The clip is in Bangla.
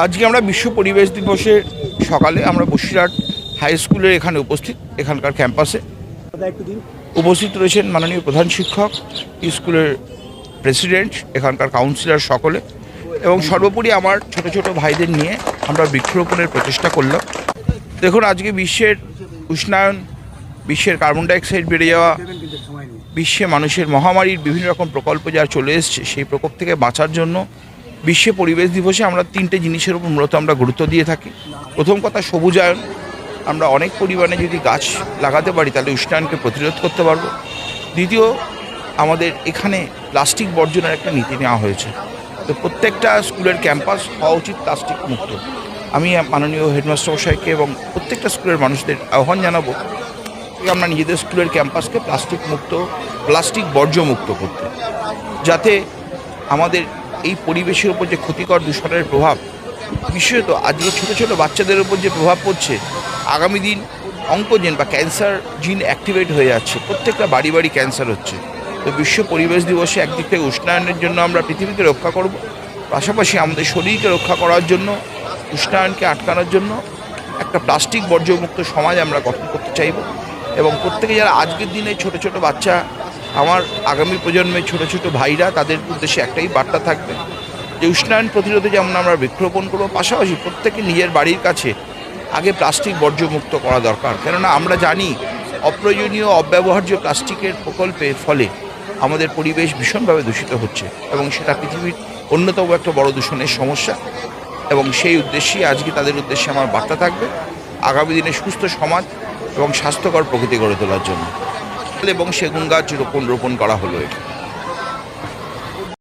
আজকে আমরা বিশ্ব পরিবেশ দিবসের সকালে আমরা বসিরহাট হাই স্কুলের এখানে উপস্থিত, এখানকার ক্যাম্পাসে উপস্থিত রয়েছেন মাননীয় প্রধান শিক্ষক, স্কুলের প্রেসিডেন্ট, এখানকার কাউন্সিলর সকলে, এবং সর্বোপরি আমার ছোট ছোট ভাইদের নিয়ে আমরা বৃক্ষরোপণের প্রচেষ্টা করলাম। দেখুন, আজকে বিশ্বের উষ্ণায়ন, বিশ্বের কার্বন ডাইঅক্সাইড বেড়ে যাওয়া, বিশ্বে মানুষের মহামারীর বিভিন্ন রকম প্রকল্প যা চলে এসছে, সেই প্রকোপ থেকে বাঁচার জন্য বিশ্ব পরিবেশ দিবসে আমরা তিনটে জিনিসের উপর মূলত আমরা গুরুত্ব দিয়ে থাকি। প্রথম কথা, সবুজায়ন। আমরা অনেক পরিমাণে যদি গাছ লাগাতে পারি তাহলে উষ্ণায়নকে প্রতিরোধ করতে পারবো। দ্বিতীয়, আমাদের এখানে প্লাস্টিক বর্জনের একটা নীতি নেওয়া হয়েছে, তো প্রত্যেকটা স্কুলের ক্যাম্পাস হওয়া উচিত প্লাস্টিক মুক্ত। আমি মাননীয় হেডমাস্টার মশাইকে এবং প্রত্যেকটা স্কুলের মানুষদের আহ্বান জানাবো আমরা নিজেদের স্কুলের ক্যাম্পাসকে প্লাস্টিক মুক্ত, প্লাস্টিক বর্জ্যমুক্ত করতে, যাতে আমাদের এই পরিবেশের উপর যে ক্ষতিকর দূষণের প্রভাব, বিশেষত আজকে ছোটো ছোটো বাচ্চাদের উপর যে প্রভাব পড়ছে, আগামী দিন অঙ্কোজেন বা ক্যান্সার জিন অ্যাক্টিভেট হয়ে যাচ্ছে, প্রত্যেকটা বাড়ি বাড়ি ক্যান্সার হচ্ছে। তো বিশ্ব পরিবেশ দিবসে একদিক থেকে উষ্ণায়নের জন্য আমরা পৃথিবীকে রক্ষা করব, পাশাপাশি আমাদের শরীরকে রক্ষা করার জন্য, উষ্ণায়নকে আটকানোর জন্য একটা প্লাস্টিক বর্জ্যমুক্ত সমাজ আমরা গঠন করতে চাইব। এবং প্রত্যেকে যারা আজকের দিনে ছোট ছোট বাচ্চা, আমার আগামী প্রজন্মের ছোট ছোট ভাইরা, তাদের উদ্দেশ্যে একটাই বার্তা থাকবে যে উষ্ণায়ন প্রতিরোধে যেমন আমরা বৃক্ষরোপণ করবো, পাশাপাশি প্রত্যেকে নিজের বাড়ির কাছে আগে প্লাস্টিক বর্জ্যমুক্ত করা দরকার। কেননা আমরা জানি অপ্রয়োজনীয় অব্যবহার্য প্লাস্টিকের প্রকল্পের ফলে আমাদের পরিবেশ ভীষণভাবে দূষিত হচ্ছে, এবং সেটা পৃথিবীর অন্যতম একটা বড় দূষণের সমস্যা। এবং সেই উদ্দেশ্যেই আজকে তাদের উদ্দেশ্যে আমার বার্তা থাকবে আগামী দিনে সুস্থ সমাজ এবং স্বাস্থ্যকর প্রকৃতি গড়ে তোলার জন্য। এবং সেগুন গাছ রোপণ করা হলো এখানে।